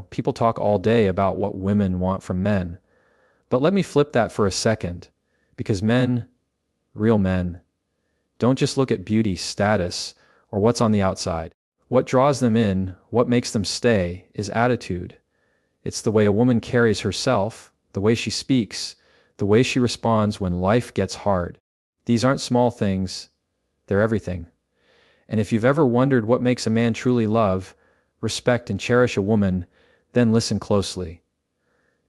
People talk all day about what women want from men. But let me flip that for a second, because men, real men, don't just look at beauty, status, or what's on the outside. What draws them in, what makes them stay, is attitude. It's the way a woman carries herself, the way she speaks, the way she responds when life gets hard. These aren't small things, they're everything. And if you've ever wondered what makes a man truly love, respect, and cherish a woman, then listen closely.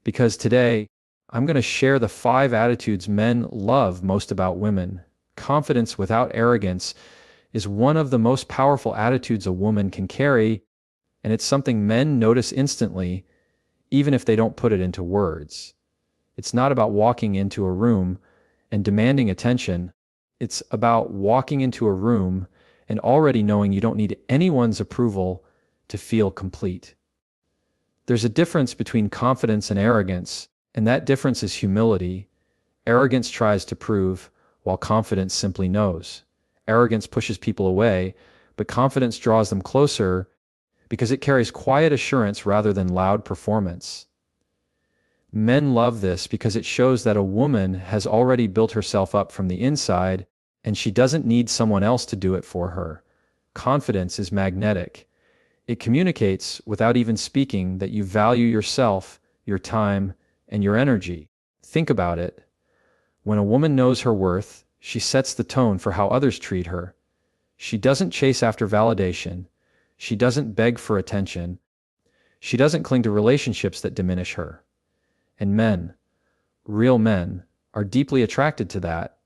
Because today, I'm going to share the 5 attitudes men love most about women. Confidence without arrogance is one of the most powerful attitudes a woman can carry, and it's something men notice instantly, even if they don't put it into words. It's not about walking into a room and demanding attention. It's about walking into a room and already knowing you don't need anyone's approval to feel complete. There's a difference between confidence and arrogance, and that difference is humility. Arrogance tries to prove, while confidence simply knows. Arrogance pushes people away, but confidence draws them closer because it carries quiet assurance rather than loud performance. Men love this because it shows that a woman has already built herself up from the inside, and she doesn't need someone else to do it for her. Confidence is magnetic. It communicates, without even speaking, that you value yourself, your time, and your energy. Think about it. When a woman knows her worth, she sets the tone for how others treat her. She doesn't chase after validation. She doesn't beg for attention. She doesn't cling to relationships that diminish her. And men, real men, are deeply attracted to that.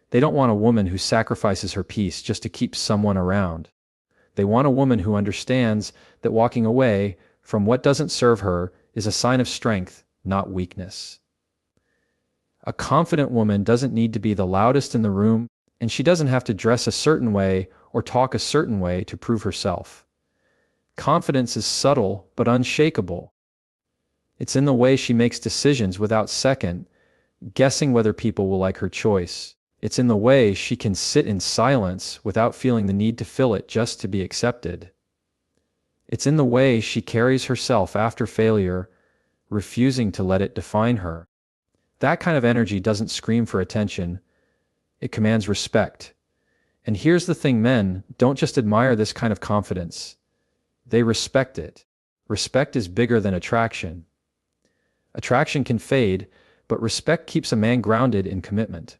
They don't want a woman who sacrifices her peace just to keep someone around. They want a woman who understands that walking away from what doesn't serve her is a sign of strength, not weakness. A confident woman doesn't need to be the loudest in the room, and she doesn't have to dress a certain way or talk a certain way to prove herself. Confidence is subtle but unshakable. It's in the way she makes decisions without second guessing whether people will like her choice. It's in the way she can sit in silence without feeling the need to fill it just to be accepted. It's in the way she carries herself after failure, refusing to let it define her. That kind of energy doesn't scream for attention. It commands respect. And here's the thing, men don't just admire this kind of confidence. They respect it. Respect is bigger than attraction. Attraction can fade, but respect keeps a man grounded in commitment.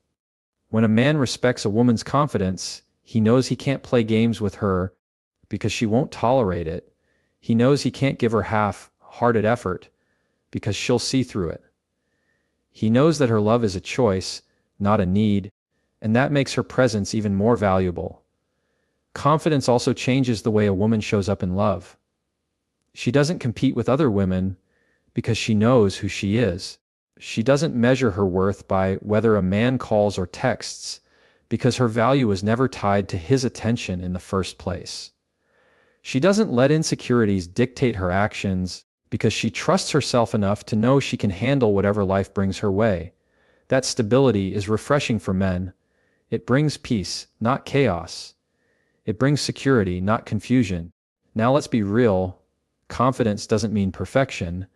When a man respects a woman's confidence, he knows he can't play games with her because she won't tolerate it. He knows he can't give her half-hearted effort because she'll see through it. He knows that her love is a choice, not a need, and that makes her presence even more valuable. Confidence also changes the way a woman shows up in love. She doesn't compete with other women because she knows who she is. She doesn't measure her worth by whether a man calls or texts because her value was never tied to his attention in the first place. She doesn't let insecurities dictate her actions because she trusts herself enough to know she can handle whatever life brings her way. That stability is refreshing for men. It brings peace, not chaos. It brings security, not confusion. Now let's be real. Confidence doesn't mean perfection.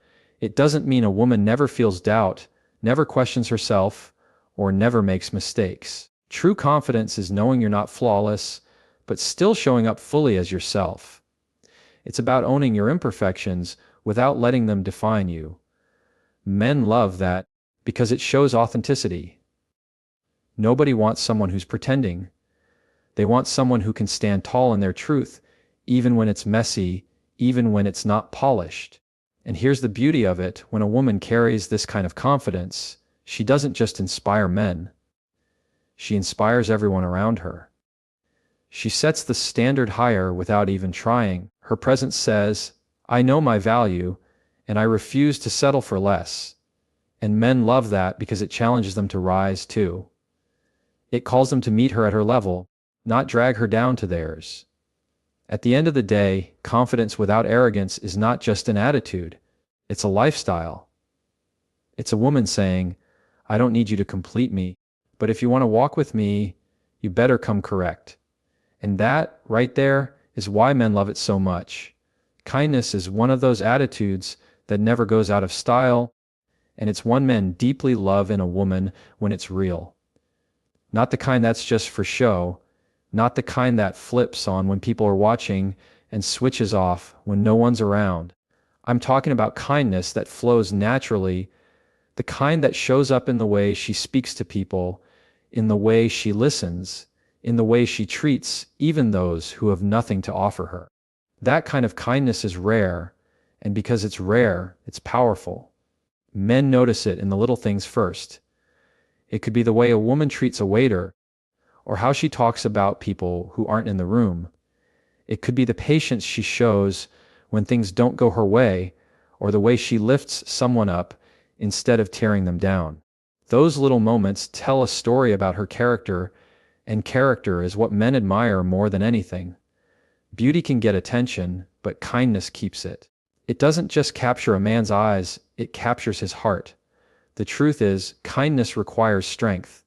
It doesn't mean a woman never feels doubt, never questions herself, or never makes mistakes. True confidence is knowing you're not flawless, but still showing up fully as yourself. It's about owning your imperfections without letting them define you. Men love that because it shows authenticity. Nobody wants someone who's pretending. They want someone who can stand tall in their truth, even when it's messy, even when it's not polished. And here's the beauty of it: when a woman carries this kind of confidence, she doesn't just inspire men. She inspires everyone around her. She sets the standard higher without even trying. Her presence says, "I know my value, and I refuse to settle for less." And men love that because it challenges them to rise too. It calls them to meet her at her level, not drag her down to theirs. At the end of the day, confidence without arrogance is not just an attitude, it's a lifestyle. It's a woman saying, "I don't need you to complete me, but if you want to walk with me, you better come correct." And that, right there, is why men love it so much. Kindness is one of those attitudes that never goes out of style, and it's one men deeply love in a woman when it's real. Not the kind that's just for show, not the kind that flips on when people are watching and switches off when no one's around. I'm talking about kindness that flows naturally, the kind that shows up in the way she speaks to people, in the way she listens, in the way she treats even those who have nothing to offer her. That kind of kindness is rare, and because it's rare, it's powerful. Men notice it in the little things first. It could be the way a woman treats a waiter, or how she talks about people who aren't in the room. It could be the patience she shows when things don't go her way, or the way she lifts someone up instead of tearing them down. Those little moments tell a story about her character, and character is what men admire more than anything. Beauty can get attention, but kindness keeps it. It doesn't just capture a man's eyes, it captures his heart. The truth is, kindness requires strength.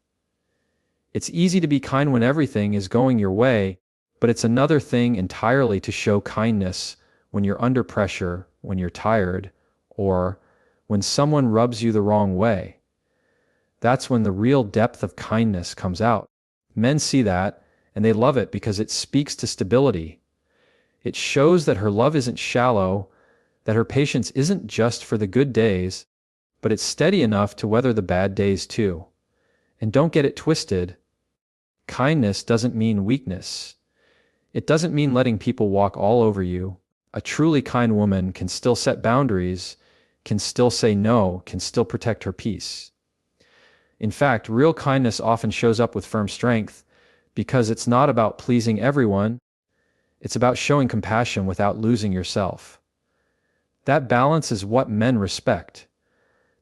It's easy to be kind when everything is going your way, but it's another thing entirely to show kindness when you're under pressure, when you're tired, or when someone rubs you the wrong way. That's when the real depth of kindness comes out. Men see that, and they love it because it speaks to stability. It shows that her love isn't shallow, that her patience isn't just for the good days, but it's steady enough to weather the bad days too. And don't get it twisted. Kindness doesn't mean weakness. It doesn't mean letting people walk all over you. A truly kind woman can still set boundaries, can still say no, can still protect her peace. In fact, real kindness often shows up with firm strength because it's not about pleasing everyone. It's about showing compassion without losing yourself. That balance is what men respect.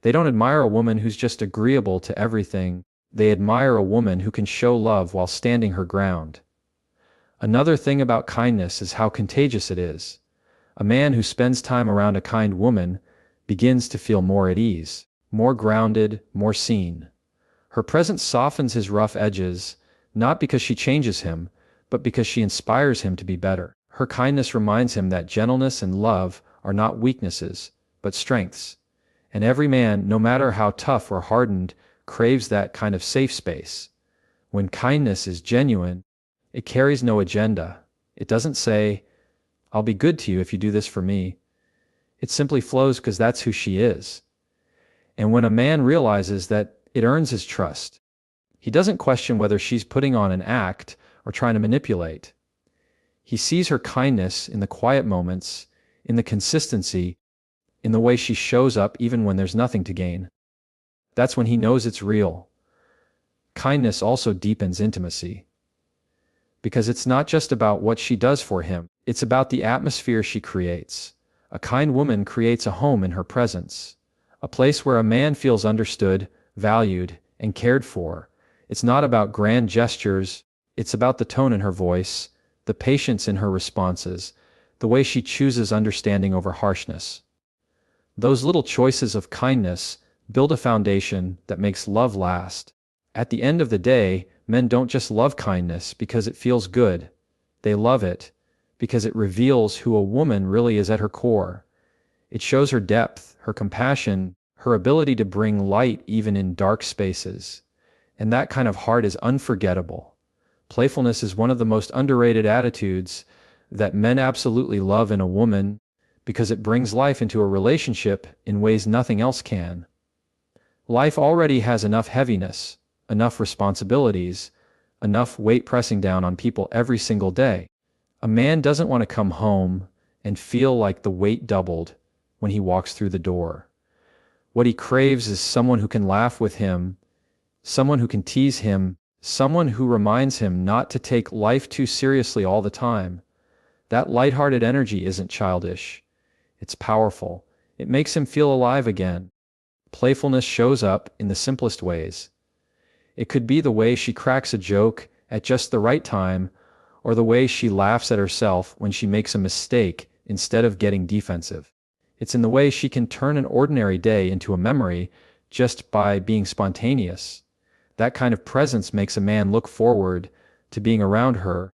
They don't admire a woman who's just agreeable to everything. They admire a woman who can show love while standing her ground. Another thing about kindness is how contagious it is. A man who spends time around a kind woman begins to feel more at ease, more grounded, more seen. Her presence softens his rough edges, not because she changes him, but because she inspires him to be better. Her kindness reminds him that gentleness and love are not weaknesses, but strengths. And every man, no matter how tough or hardened, craves that kind of safe space. When kindness is genuine, it carries no agenda. It doesn't say, "I'll be good to you if you do this for me." It simply flows because that's who she is. And when a man realizes that, it earns his trust. He doesn't question whether she's putting on an act or trying to manipulate. He sees her kindness in the quiet moments, in the consistency, in the way she shows up even when there's nothing to gain. That's when he knows it's real. Kindness also deepens intimacy. Because it's not just about what she does for him, it's about the atmosphere she creates. A kind woman creates a home in her presence, a place where a man feels understood, valued, and cared for. It's not about grand gestures, it's about the tone in her voice, the patience in her responses, the way she chooses understanding over harshness. Those little choices of kindness build a foundation that makes love last. At the end of the day, men don't just love kindness because it feels good. They love it because it reveals who a woman really is at her core. It shows her depth, her compassion, her ability to bring light even in dark spaces. And that kind of heart is unforgettable. Playfulness is one of the most underrated attitudes that men absolutely love in a woman because it brings life into a relationship in ways nothing else can. Life already has enough heaviness, enough responsibilities, enough weight pressing down on people every single day. A man doesn't want to come home and feel like the weight doubled when he walks through the door. What he craves is someone who can laugh with him, someone who can tease him, someone who reminds him not to take life too seriously all the time. That lighthearted energy isn't childish. It's powerful. It makes him feel alive again. Playfulness shows up in the simplest ways. It could be the way she cracks a joke at just the right time, or the way she laughs at herself when she makes a mistake instead of getting defensive. It's in the way she can turn an ordinary day into a memory just by being spontaneous. That kind of presence makes a man look forward to being around her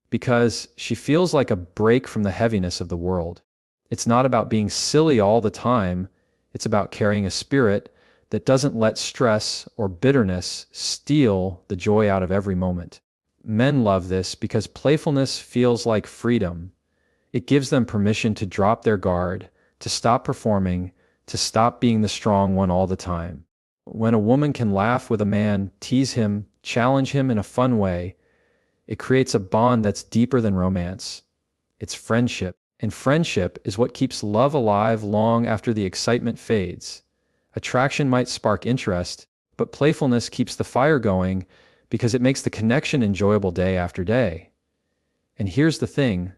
because she feels like a break from the heaviness of the world. It's not about being silly all the time. It's about carrying a spirit that doesn't let stress or bitterness steal the joy out of every moment. Men love this because playfulness feels like freedom. It gives them permission to drop their guard, to stop performing, to stop being the strong one all the time. When a woman can laugh with a man, tease him, challenge him in a fun way, it creates a bond that's deeper than romance. It's friendship. And friendship is what keeps love alive long after the excitement fades. Attraction might spark interest, but playfulness keeps the fire going because it makes the connection enjoyable day after day. And here's the thing.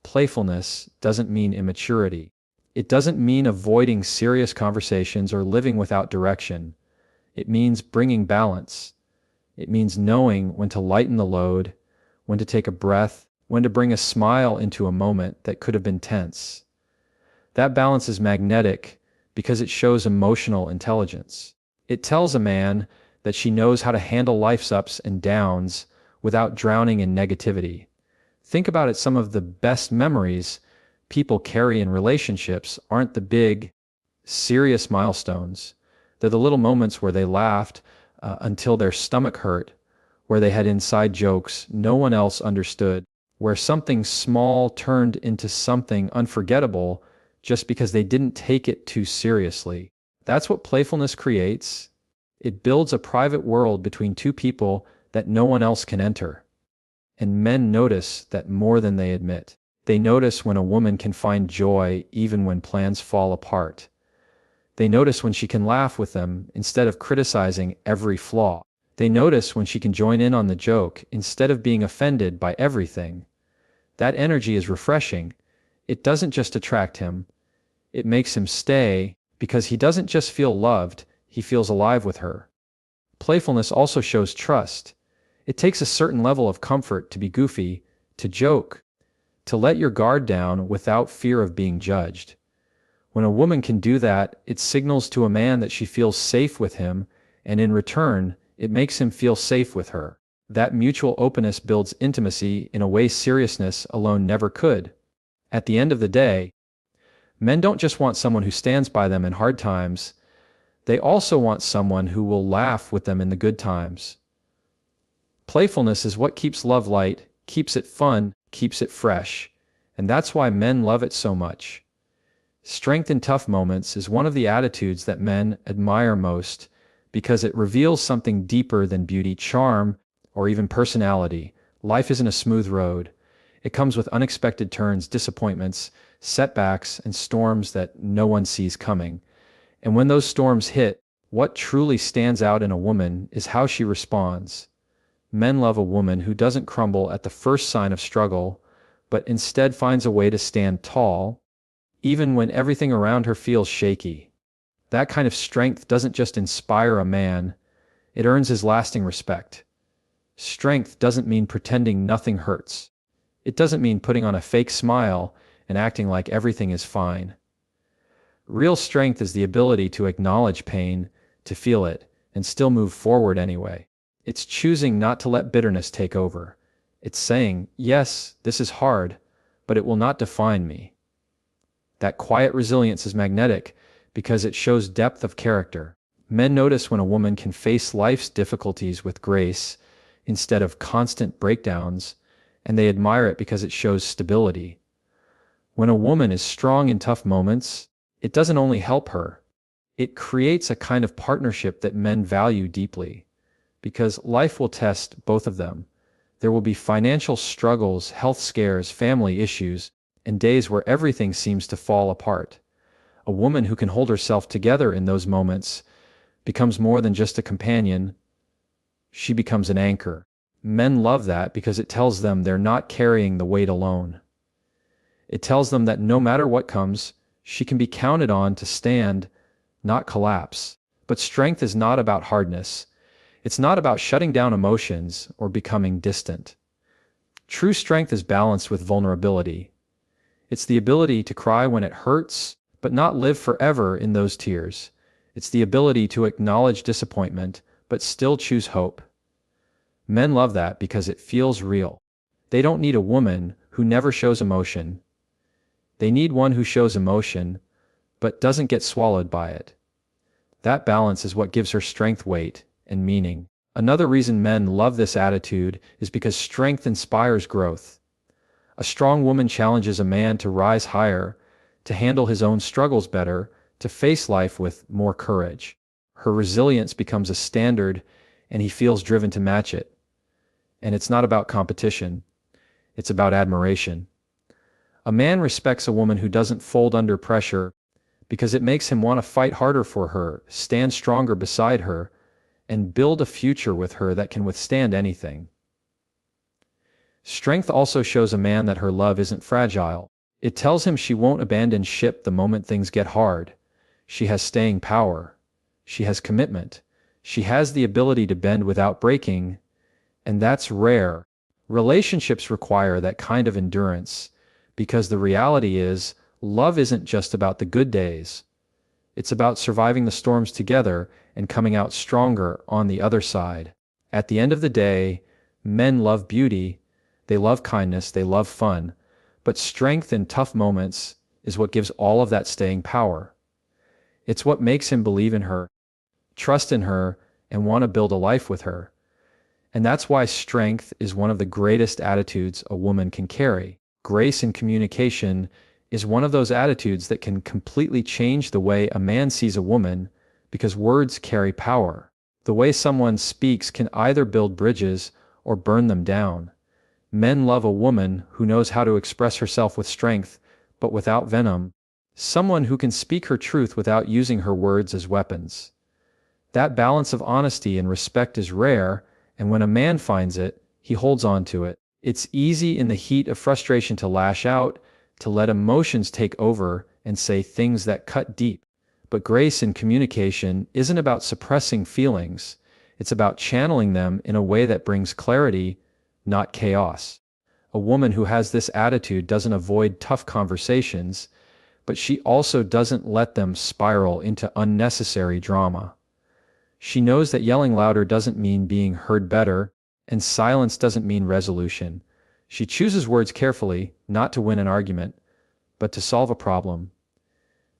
Playfulness doesn't mean immaturity. It doesn't mean avoiding serious conversations or living without direction. It means bringing balance. It means knowing when to lighten the load, when to take a breath, when to bring a smile into a moment that could have been tense. That balance is magnetic because it shows emotional intelligence. It tells a man that she knows how to handle life's ups and downs without drowning in negativity. Think about it, some of the best memories people carry in relationships aren't the big, serious milestones. They're the little moments where they laughed until their stomach hurt, where they had inside jokes no one else understood, where something small turned into something unforgettable just because they didn't take it too seriously. That's what playfulness creates. It builds a private world between two people that no one else can enter. And men notice that more than they admit. They notice when a woman can find joy even when plans fall apart. They notice when she can laugh with them instead of criticizing every flaw. They notice when she can join in on the joke instead of being offended by everything. That energy is refreshing. It doesn't just attract him. It makes him stay because he doesn't just feel loved, he feels alive with her. Playfulness also shows trust. It takes a certain level of comfort to be goofy, to joke, to let your guard down without fear of being judged. When a woman can do that, it signals to a man that she feels safe with him, and in return, it makes him feel safe with her. That mutual openness builds intimacy in a way seriousness alone never could. At the end of the day, men don't just want someone who stands by them in hard times, they also want someone who will laugh with them in the good times. Playfulness is what keeps love light, keeps it fun, keeps it fresh, and that's why men love it so much. Strength in tough moments is one of the attitudes that men admire most because it reveals something deeper than beauty, charm, or even personality. Life isn't a smooth road. It comes with unexpected turns, disappointments, setbacks, and storms that no one sees coming. And when those storms hit, what truly stands out in a woman is how she responds. Men love a woman who doesn't crumble at the first sign of struggle, but instead finds a way to stand tall, even when everything around her feels shaky. That kind of strength doesn't just inspire a man, it earns his lasting respect. Strength doesn't mean pretending nothing hurts. It doesn't mean putting on a fake smile and acting like everything is fine. Real strength is the ability to acknowledge pain, to feel it, and still move forward anyway. It's choosing not to let bitterness take over. It's saying, yes, this is hard, but it will not define me. That quiet resilience is magnetic because it shows depth of character. Men notice when a woman can face life's difficulties with grace instead of constant breakdowns, and they admire it because it shows stability. When a woman is strong in tough moments, it doesn't only help her, it creates a kind of partnership that men value deeply, because life will test both of them. There will be financial struggles, health scares, family issues, and days where everything seems to fall apart. A woman who can hold herself together in those moments becomes more than just a companion. She becomes an anchor. Men love that because it tells them they're not carrying the weight alone. It tells them that no matter what comes, she can be counted on to stand, not collapse. But strength is not about hardness. It's not about shutting down emotions or becoming distant. True strength is balanced with vulnerability. It's the ability to cry when it hurts, but not live forever in those tears. It's the ability to acknowledge disappointment, but still choose hope. Men love that because it feels real. They don't need a woman who never shows emotion. They need one who shows emotion, but doesn't get swallowed by it. That balance is what gives her strength, weight, and meaning. Another reason men love this attitude is because strength inspires growth. A strong woman challenges a man to rise higher, to handle his own struggles better, to face life with more courage. Her resilience becomes a standard, and he feels driven to match it. And it's not about competition, it's about admiration. A man respects a woman who doesn't fold under pressure because it makes him want to fight harder for her, stand stronger beside her, and build a future with her that can withstand anything. Strength also shows a man that her love isn't fragile. It tells him she won't abandon ship the moment things get hard. She has staying power. She has commitment. She has the ability to bend without breaking, and that's rare. Relationships require that kind of endurance, because the reality is, love isn't just about the good days. It's about surviving the storms together and coming out stronger on the other side. At the end of the day, men love beauty, they love kindness, they love fun, but strength in tough moments is what gives all of that staying power. It's what makes him believe in her, trust in her, and want to build a life with her. And that's why strength is one of the greatest attitudes a woman can carry. Grace in communication is one of those attitudes that can completely change the way a man sees a woman, because words carry power. The way someone speaks can either build bridges or burn them down. Men love a woman who knows how to express herself with strength, but without venom. Someone who can speak her truth without using her words as weapons. That balance of honesty and respect is rare, and when a man finds it, he holds on to it. It's easy in the heat of frustration to lash out, to let emotions take over and say things that cut deep. But grace in communication isn't about suppressing feelings. It's about channeling them in a way that brings clarity, not chaos. A woman who has this attitude doesn't avoid tough conversations, but she also doesn't let them spiral into unnecessary drama. She knows that yelling louder doesn't mean being heard better, and silence doesn't mean resolution. She chooses words carefully, not to win an argument, but to solve a problem.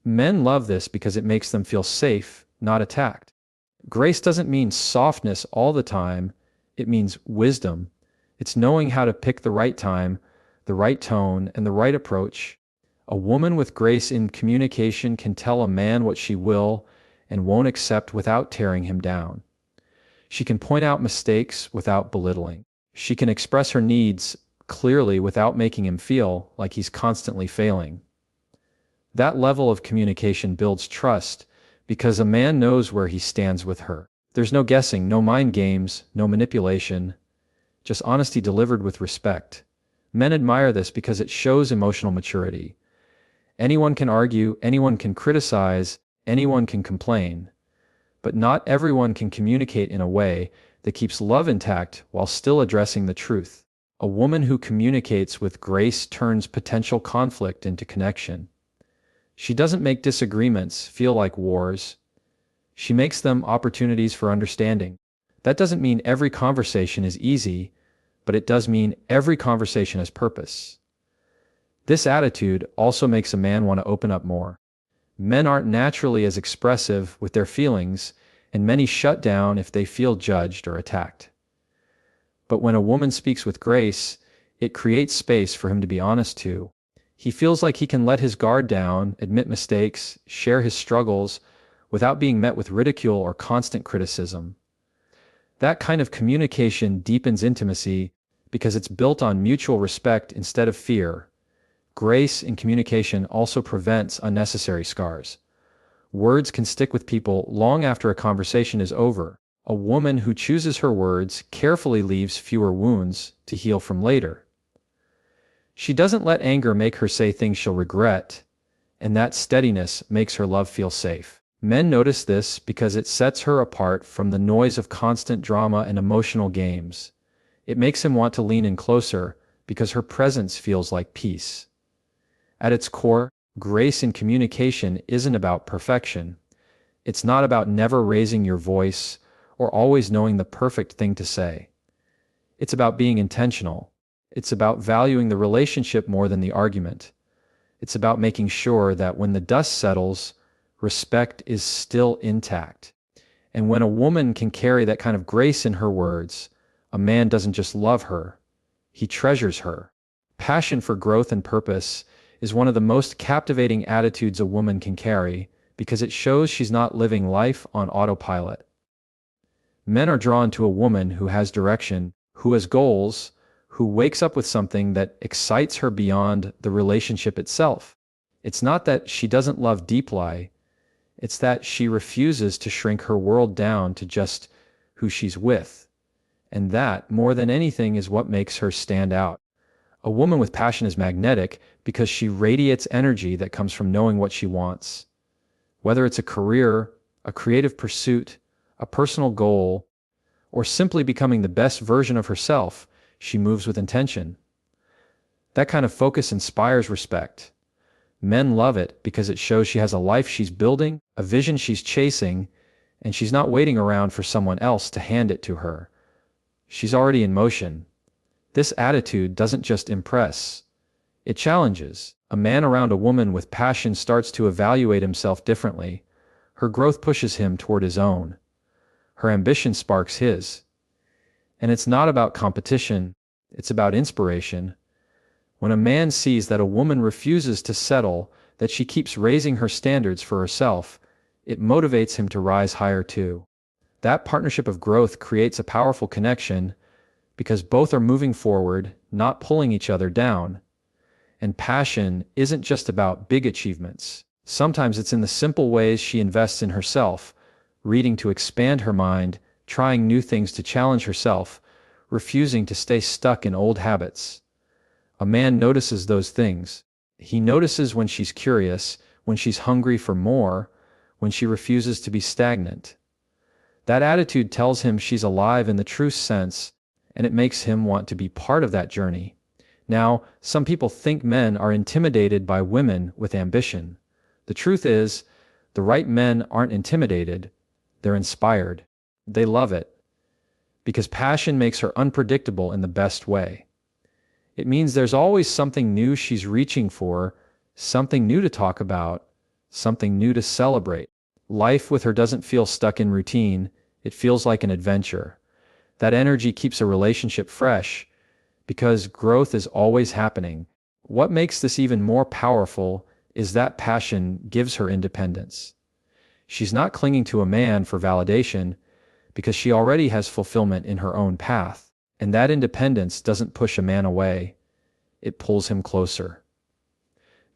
Men love this because it makes them feel safe, not attacked. Grace doesn't mean softness all the time, it means wisdom. It's knowing how to pick the right time, the right tone, and the right approach. A woman with grace in communication can tell a man what she will and won't accept without tearing him down. She can point out mistakes without belittling. She can express her needs clearly without making him feel like he's constantly failing. That level of communication builds trust because a man knows where he stands with her. There's no guessing, no mind games, no manipulation, just honesty delivered with respect. Men admire this because it shows emotional maturity. Anyone can argue, anyone can criticize, anyone can complain. But not everyone can communicate in a way that keeps love intact while still addressing the truth. A woman who communicates with grace turns potential conflict into connection. She doesn't make disagreements feel like wars. She makes them opportunities for understanding. That doesn't mean every conversation is easy, but it does mean every conversation has purpose. This attitude also makes a man want to open up more. Men aren't naturally as expressive with their feelings, and many shut down if they feel judged or attacked. But when a woman speaks with grace, it creates space for him to be honest too. He feels like he can let his guard down, admit mistakes, share his struggles, without being met with ridicule or constant criticism. That kind of communication deepens intimacy because it's built on mutual respect instead of fear. Grace in communication also prevents unnecessary scars. Words can stick with people long after a conversation is over. A woman who chooses her words carefully leaves fewer wounds to heal from later. She doesn't let anger make her say things she'll regret, and that steadiness makes her love feel safe. Men notice this because it sets her apart from the noise of constant drama and emotional games. It makes him want to lean in closer because her presence feels like peace. At its core, grace in communication isn't about perfection. It's not about never raising your voice or always knowing the perfect thing to say. It's about being intentional. It's about valuing the relationship more than the argument. It's about making sure that when the dust settles, respect is still intact. And when a woman can carry that kind of grace in her words, a man doesn't just love her, he treasures her. Passion for growth and purpose is one of the most captivating attitudes a woman can carry because it shows she's not living life on autopilot. Men are drawn to a woman who has direction, who has goals, who wakes up with something that excites her beyond the relationship itself. It's not that she doesn't love deeply, it's that she refuses to shrink her world down to just who she's with. And that, more than anything, is what makes her stand out. A woman with passion is magnetic because she radiates energy that comes from knowing what she wants. Whether it's a career, a creative pursuit, a personal goal, or simply becoming the best version of herself, she moves with intention. That kind of focus inspires respect. Men love it because it shows she has a life she's building, a vision she's chasing, and she's not waiting around for someone else to hand it to her. She's already in motion. This attitude doesn't just impress, it challenges. A man around a woman with passion starts to evaluate himself differently. Her growth pushes him toward his own. Her ambition sparks his. And it's not about competition, it's about inspiration. When a man sees that a woman refuses to settle, that she keeps raising her standards for herself, it motivates him to rise higher too. That partnership of growth creates a powerful connection because both are moving forward, not pulling each other down. And passion isn't just about big achievements. Sometimes it's in the simple ways she invests in herself, reading to expand her mind, trying new things to challenge herself, refusing to stay stuck in old habits. A man notices those things. He notices when she's curious, when she's hungry for more, when she refuses to be stagnant. That attitude tells him she's alive in the true sense, and it makes him want to be part of that journey. Now, some people think men are intimidated by women with ambition. The truth is, the right men aren't intimidated, they're inspired. They love it. Because passion makes her unpredictable in the best way. It means there's always something new she's reaching for, something new to talk about, something new to celebrate. Life with her doesn't feel stuck in routine, it feels like an adventure. That energy keeps a relationship fresh, because growth is always happening. What makes this even more powerful is that passion gives her independence. She's not clinging to a man for validation, because she already has fulfillment in her own path. And that independence doesn't push a man away, it pulls him closer.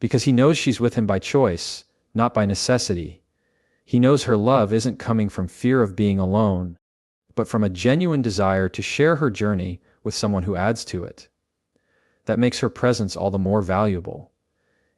Because he knows she's with him by choice, not by necessity. He knows her love isn't coming from fear of being alone, but from a genuine desire to share her journey with someone who adds to it. That makes her presence all the more valuable.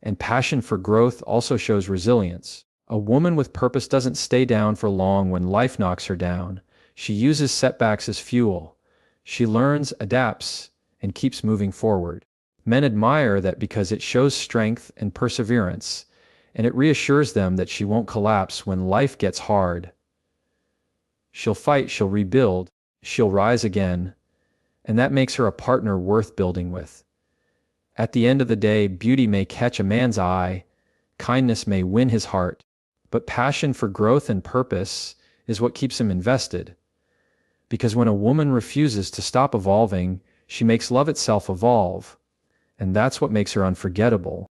And passion for growth also shows resilience. A woman with purpose doesn't stay down for long when life knocks her down. She uses setbacks as fuel. She learns, adapts, and keeps moving forward. Men admire that because it shows strength and perseverance, and it reassures them that she won't collapse when life gets hard. She'll fight, she'll rebuild, she'll rise again, and that makes her a partner worth building with. At the end of the day, beauty may catch a man's eye, kindness may win his heart, but passion for growth and purpose is what keeps him invested. Because when a woman refuses to stop evolving, she makes love itself evolve. And that's what makes her unforgettable.